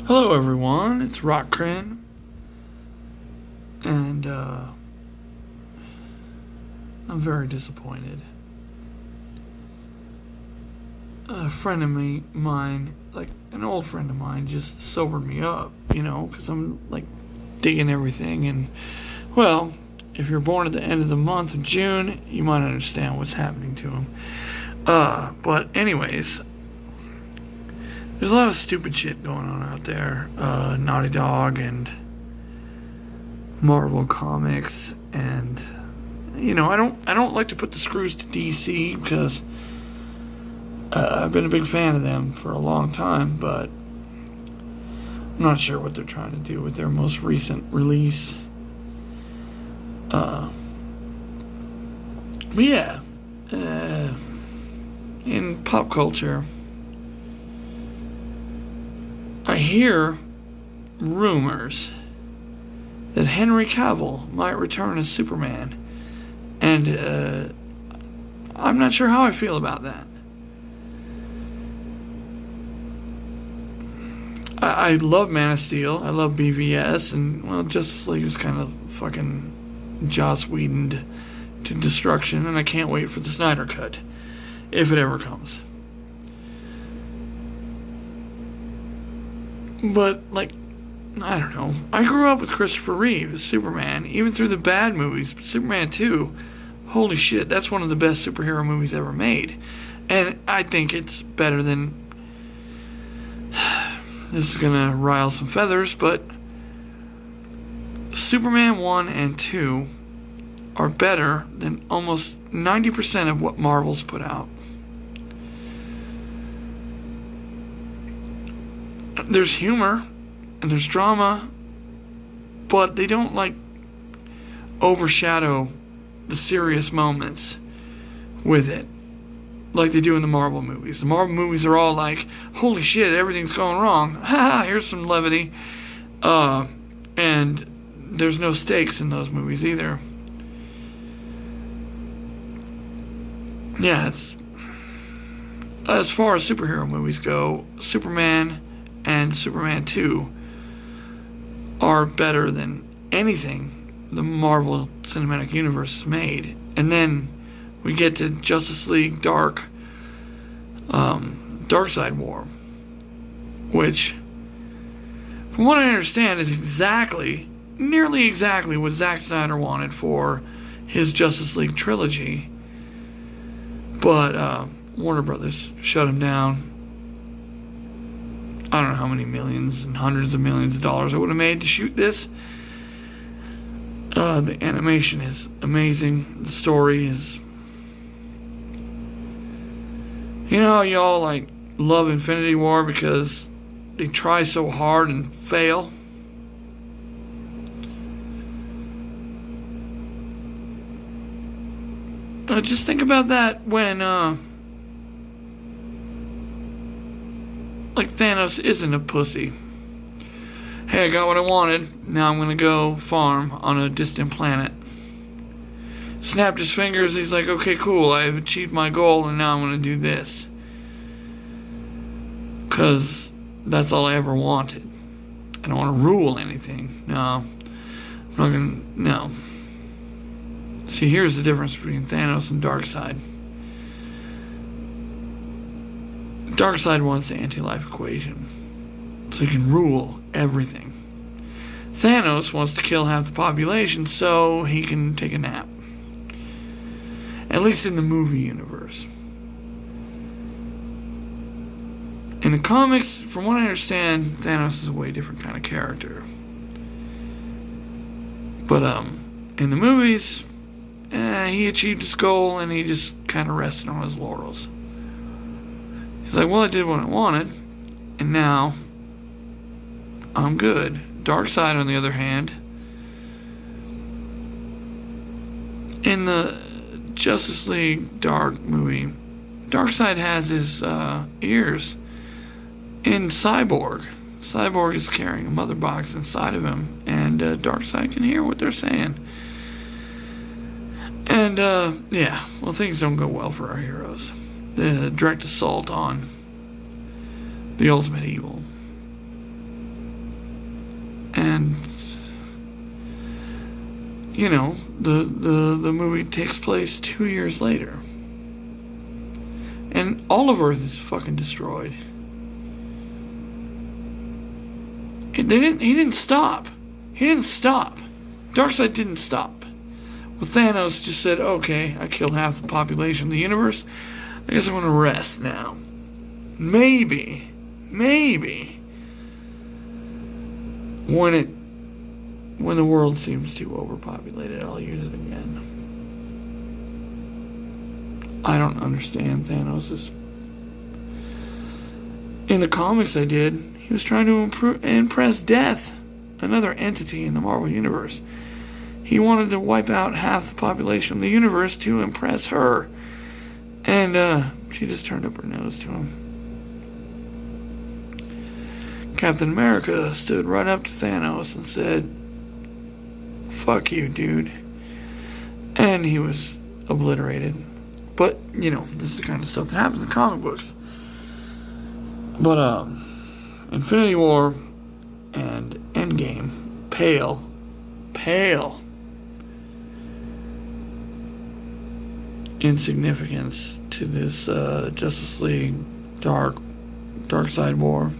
Hello everyone, it's Rockcran, and I'm very disappointed. A friend of mine, like an old friend of mine, just sobered me up, because I'm like digging everything, and well, if you're born at the end of the month of June, you might understand what's happening to him. But anyways, there's a lot of stupid shit going on out there. Naughty Dog and Marvel Comics, and I don't like to put the screws to DC because I've been a big fan of them for a long time, but I'm not sure what they're trying to do with their most recent release. But yeah, in pop culture, I hear rumors that Henry Cavill might return as Superman, and I'm not sure how I feel about that. I love Man of Steel, I love BVS, and well, Justice League was kind of fucking Joss Whedoned to destruction, and I can't wait for the Snyder Cut, if it ever comes. But, I don't know. I grew up with Christopher Reeve as Superman, even through the bad movies. But Superman 2, holy shit, that's one of the best superhero movies ever made. And I think it's better than... This is gonna rile some feathers, but Superman 1 and 2 are better than almost 90% of what Marvel's put out. There's humor and there's drama, but they don't overshadow the serious moments with it like they do in the Marvel movies. The Marvel movies are all like, holy shit, everything's going wrong. Ha, here's some levity. And there's no stakes in those movies either. Yeah, it's... As far as superhero movies go, Superman and Superman 2 are better than anything the Marvel Cinematic Universe has made. And then we get to Justice League Darkseid War, which, from what I understand, is nearly exactly what Zack Snyder wanted for his Justice League trilogy. But Warner Brothers shut him down. I don't know how many millions and hundreds of millions of dollars it would have made to shoot this. The animation is amazing. The story is... y'all love Infinity War because they try so hard and fail. Just think about that when Thanos isn't a pussy. Hey, I got what I wanted. Now I'm gonna go farm on a distant planet. Snapped his fingers. He's like, okay, cool. I've achieved my goal, and now I'm gonna do this. 'Cause that's all I ever wanted. I don't want to rule anything. No. I'm not gonna... No. See, here's the difference between Thanos and Darkseid. Darkseid wants the anti-life equation, so he can rule everything. Thanos wants to kill half the population so he can take a nap. At least in the movie universe. In the comics, from what I understand, Thanos is a way different kind of character. But in the movies, he achieved his goal and he just kind of rested on his laurels. He's like, well, I did what I wanted, and now I'm good. Darkseid, on the other hand, in the Justice League Dark movie, Darkseid has his ears in Cyborg. Cyborg is carrying a mother box inside of him, and Darkseid can hear what they're saying. And, yeah, well, things don't go well for our heroes. The direct assault on the ultimate evil. the movie takes place 2 years later. And all of Earth is fucking destroyed. He didn't stop. He didn't stop. Darkseid didn't stop. Well, Thanos just said, okay, I killed half the population of the universe. I guess I'm going to rest now. Maybe. When the world seems too overpopulated, I'll use it again. I don't understand Thanos'. In the comics I did, he was trying to impress Death, another entity in the Marvel Universe. He wanted to wipe out half the population of the universe to impress her. And she just turned up her nose to him. Captain America stood right up to Thanos and said, "Fuck you, dude." And he was obliterated. But, this is the kind of stuff that happens in comic books. But, Infinity War and Endgame pale in significance to this Justice League Darkseid War.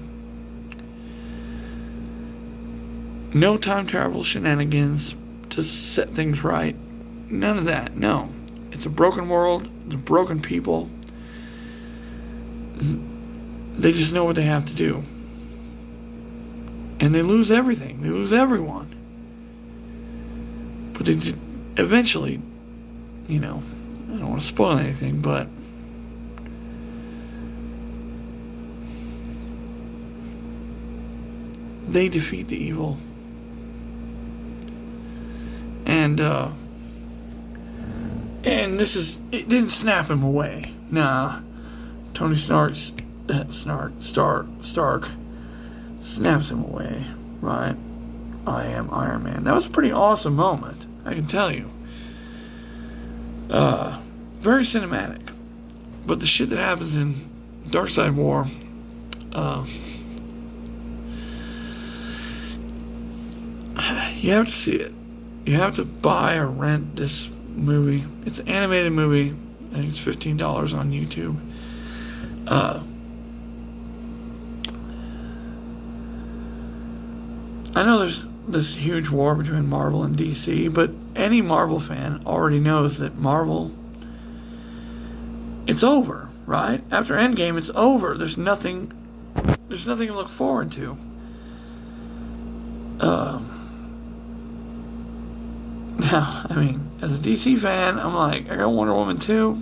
No time travel shenanigans to set things right. None of that. No. It's a broken world. It's broken people. They just know what they have to do. And they lose everything. They lose everyone. But they eventually, I don't want to spoil anything, but they defeat the evil. And it didn't snap him away. Nah. Tony Stark snaps him away, right? I am Iron Man. That was a pretty awesome moment, I can tell you. Very cinematic. But the shit that happens in Darkseid War, you have to see it. You have to buy or rent this movie. It's an animated movie. I think it's $15 on YouTube. I know there's this huge war between Marvel and DC, but any Marvel fan already knows that Marvel, it's over, right? After Endgame, it's over. There's nothing to look forward to. Now, as a DC fan, I'm like, I got Wonder Woman 2.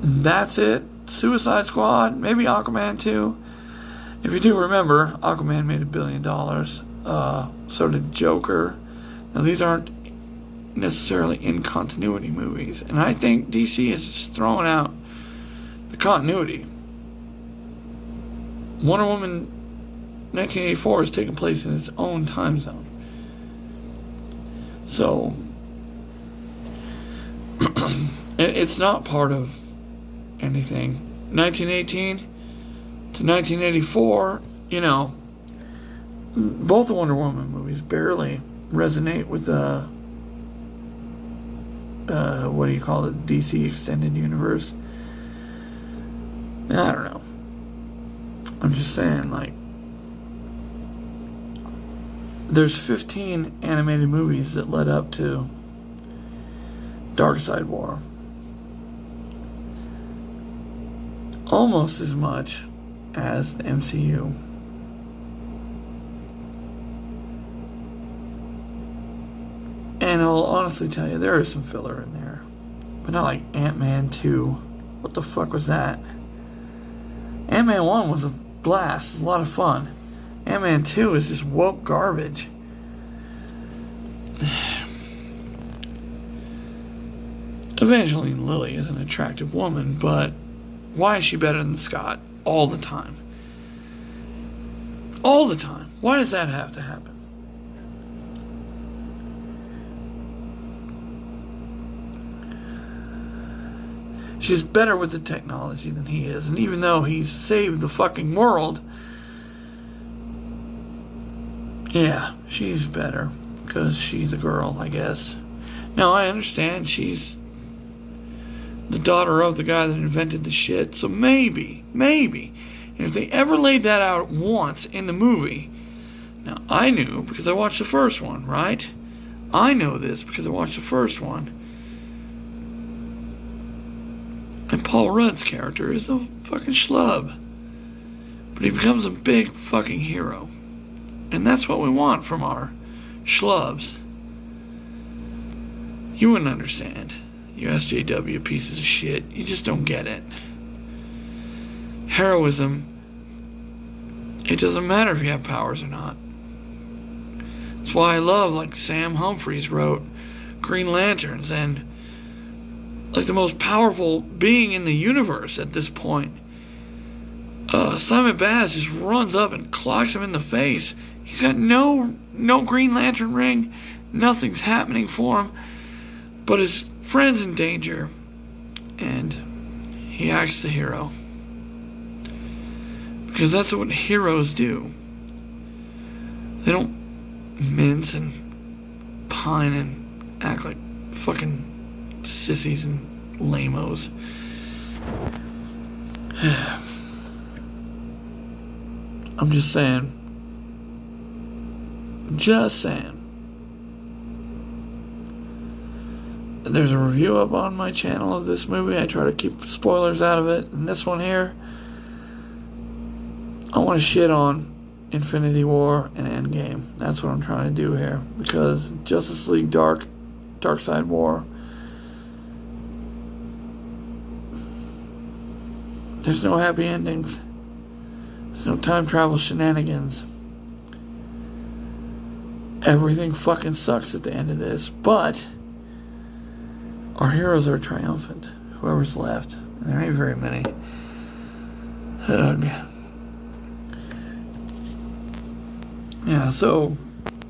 That's it. Suicide Squad, maybe Aquaman 2. If you do remember, Aquaman made $1 billion. So did Joker. Now, these aren't necessarily in continuity movies, and I think DC is just throwing out the continuity. Wonder Woman 1984 is taking place in its own time zone. So, it's not part of anything. 1918 to 1984, both the Wonder Woman movies barely resonate with the, what do you call it, DC Extended Universe. I don't know. I'm just saying, there's 15 animated movies that led up to Darkseid War. Almost as much as the MCU. And I'll honestly tell you, there is some filler in there. But not like Ant-Man 2. What the fuck was that? Ant-Man 1 was a blast. It was a lot of fun. Ant-Man 2 is just woke garbage. Evangeline Lilly is an attractive woman, but why is she better than Scott all the time? All the time. Why does that have to happen? She's better with the technology than he is, and even though he's saved the fucking world, Yeah, she's better because she's a girl, I guess. Now, I understand she's the daughter of the guy that invented the shit, so maybe. And if they ever laid that out once in the movie, now I knew because I watched the first one, right? I know this because I watched the first one. And Paul Rudd's character is a fucking schlub. But he becomes a big fucking hero. And that's what we want from our schlubs. You wouldn't understand. You SJW pieces of shit. You just don't get it. Heroism, it doesn't matter if you have powers or not. That's why I love, like, Sam Humphries wrote Green Lanterns, and like the most powerful being in the universe at this point. Simon Baz just runs up and clocks him in the face. He's got no Green Lantern ring. Nothing's happening for him. But his friend's in danger. And he acts the hero. Because that's what heroes do. They don't mince and pine and act like fucking sissies and lamos. I'm just saying. There's a review up on my channel of this movie. I try to keep spoilers out of it. And this one here, I want to shit on Infinity War and Endgame. That's what I'm trying to do here. Because Justice League Darkseid War, there's no happy endings. There's no time travel shenanigans. Everything fucking sucks at the end of this. But our heroes are triumphant. Whoever's left. And there ain't very many. Ugh. Yeah, so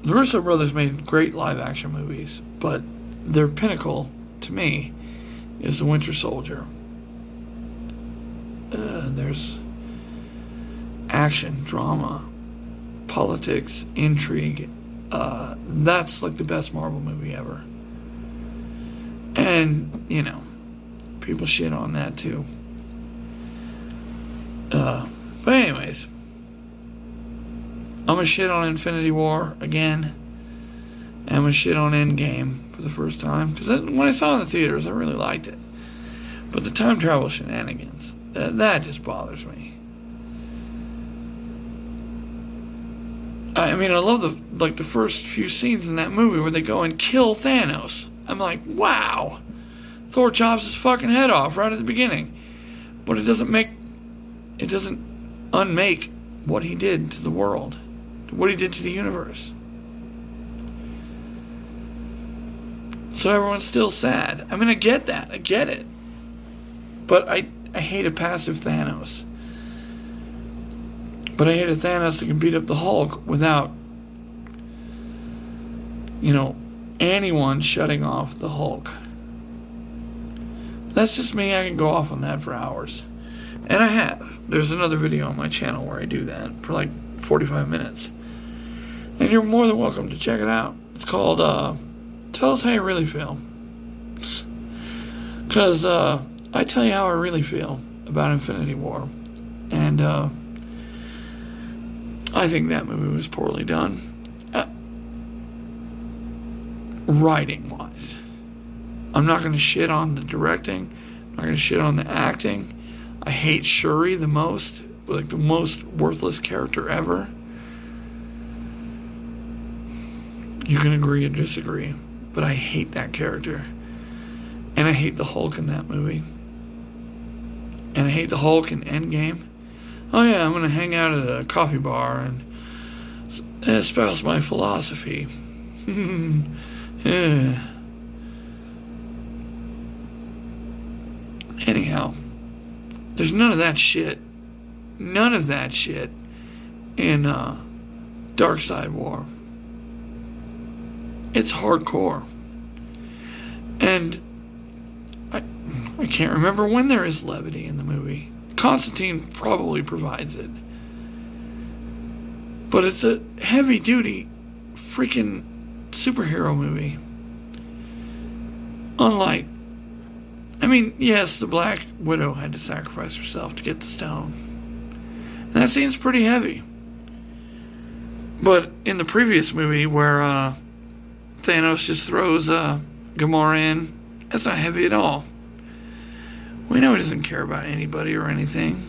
the Russo brothers made great live-action movies, but their pinnacle, to me, is The Winter Soldier. There's action, drama, politics, intrigue. That's like the best Marvel movie ever. And, you know, people shit on that too. But anyways, I'm gonna shit on Infinity War again. And I'm gonna shit on Endgame for the first time. Because when I saw it in the theaters, I really liked it. But the time travel shenanigans, that just bothers me. I mean, I love the first few scenes in that movie where they go and kill Thanos. I'm like, wow. Thor chops his fucking head off right at the beginning. But it doesn't unmake what he did to the world. What he did to the universe. So everyone's still sad. I mean, I get that. I get it. But I hate a passive Thanos. But I hate a Thanos that can beat up the Hulk without, anyone shutting off the Hulk. That's just me. I can go off on that for hours. And I have. There's another video on my channel where I do that for like 45 minutes. And you're more than welcome to check it out. It's called, Tell Us How You Really Feel. Because, I tell you how I really feel about Infinity War. And, I think that movie was poorly done. Writing-wise. I'm not going to shit on the directing. I'm not going to shit on the acting. I hate Shuri the most. Like, the most worthless character ever. You can agree or disagree. But I hate that character. And I hate the Hulk in that movie. And I hate the Hulk in Endgame. Oh yeah, I'm going to hang out at a coffee bar and espouse my philosophy. Yeah. Anyhow, there's none of that shit. None of that shit in Darkseid War. It's hardcore. And I can't remember when there is levity in the movie. Constantine probably provides it. But it's a heavy-duty freaking superhero movie. Unlike, I mean, yes, the Black Widow had to sacrifice herself to get the stone. And that scene's pretty heavy. But in the previous movie where Thanos just throws Gamora in, that's not heavy at all. We know he doesn't care about anybody or anything.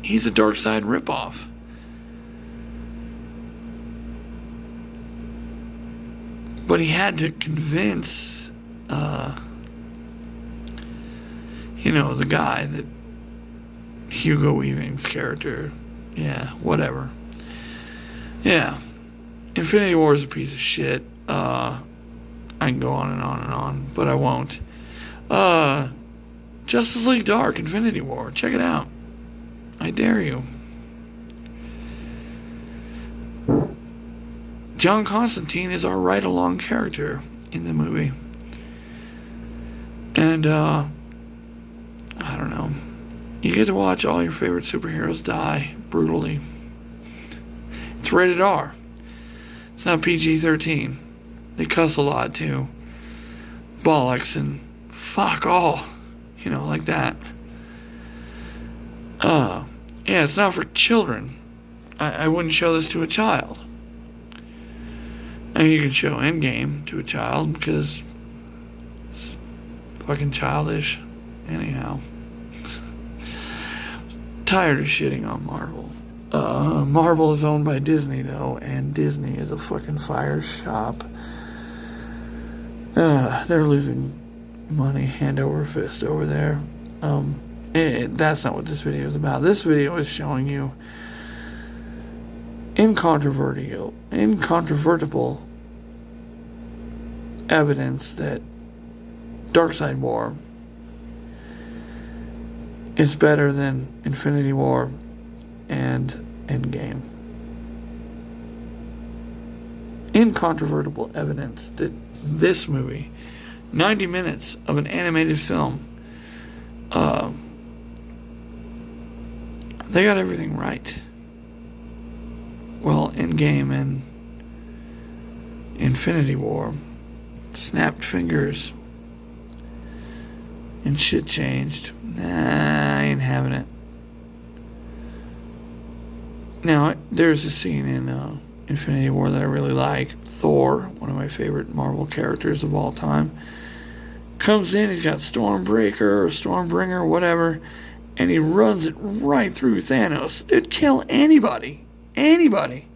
He's a Darkseid ripoff. But he had to convince, the guy that Hugo Weaving's character, whatever. Yeah. Infinity War is a piece of shit. I can go on and on and on, but I won't. Justice League Dark, Infinity War. Check it out. I dare you. John Constantine is our ride-along character in the movie. And, I don't know. You get to watch all your favorite superheroes die brutally. It's rated R. It's not PG-13. They cuss a lot, too. Bollocks and fuck all. Like that. It's not for children. I wouldn't show this to a child. And you can show Endgame to a child because it's fucking childish. Anyhow. Tired of shitting on Marvel. Marvel is owned by Disney, though, and Disney is a fucking fire shop. They're losing money hand over fist over there. That's not what this video is about. This video is showing you incontrovertible evidence that Darkseid War is better than Infinity War and Endgame. Incontrovertible evidence that this movie, 90 minutes of an animated film, they got everything right. Well, Endgame and Infinity War snapped fingers and shit changed. Nah, I ain't having it. Now, there's a scene in Infinity War that I really like. Thor, one of my favorite Marvel characters of all time, comes in, he's got Stormbreaker or Stormbringer, whatever, and he runs it right through Thanos. It'd kill anybody. Anybody.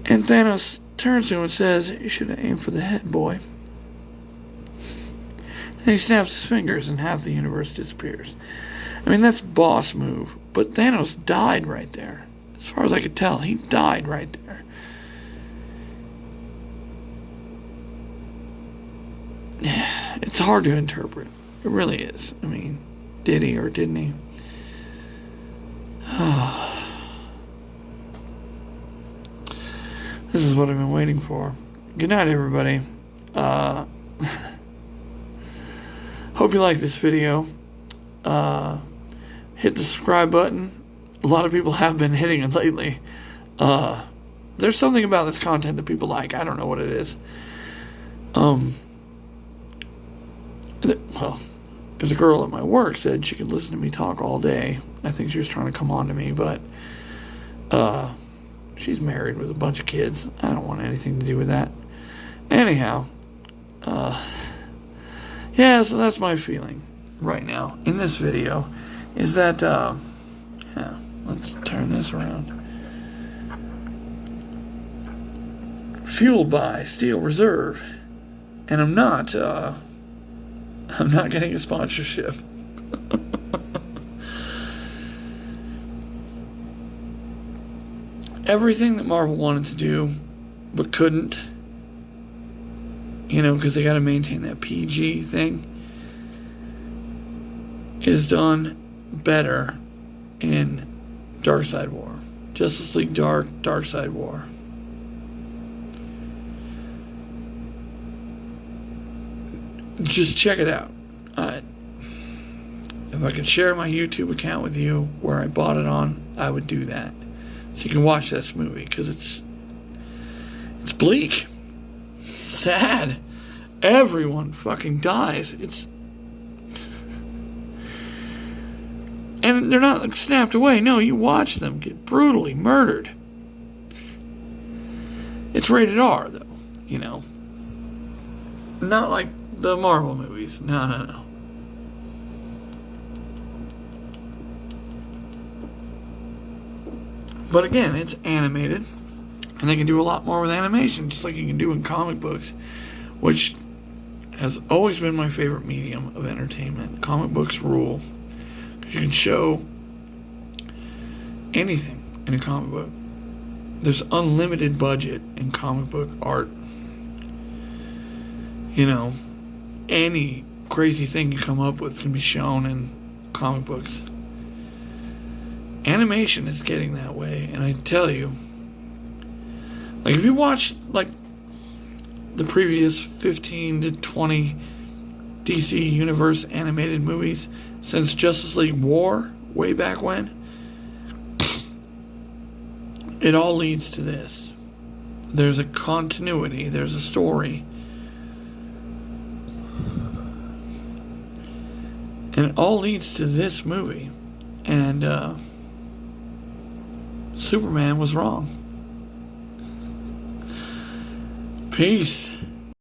And Thanos turns to him and says, "You should have aimed for the head, boy." And he snaps his fingers and half the universe disappears. I mean, that's boss move. But Thanos died right there. As far as I could tell, he died right there. It's hard to interpret. It really is. I mean, did he or didn't he? This is what I've been waiting for. Good night, everybody. Hope you like this video. Hit the subscribe button. A lot of people have been hitting it lately. There's something about this content that people like. I don't know what it is. Well, there's a girl at my work said she could listen to me talk all day. I think she was trying to come on to me, but she's married with a bunch of kids. I don't want anything to do with that. Anyhow, yeah, so that's my feeling right now in this video, is that, let's turn this around. Fueled by Steel Reserve. And I'm not getting a sponsorship. Everything that Marvel wanted to do, but couldn't, because they got to maintain that PG thing, is done better in Darkseid War. Justice League Darkseid War. Just check it out. If I could share my YouTube account with you where I bought it on, I would do that. So you can watch this movie, because It's bleak. Sad. Everyone fucking dies. And they're not like snapped away. No, you watch them get brutally murdered. It's rated R, though, you know. Not like the Marvel movies. No. But again, it's animated. And they can do a lot more with animation, just like you can do in comic books, which has always been my favorite medium of entertainment. Comic books rule. Because you can show anything in a comic book. There's unlimited budget in comic book art. You know, any crazy thing you come up with can be shown in comic books. Animation is getting that way, and I tell you, like if you watch like the previous 15 to 20 DC Universe animated movies since Justice League War, way back when, it all leads to this. There's a continuity, there's a story. And it all leads to this movie. And Superman was wrong. Peace.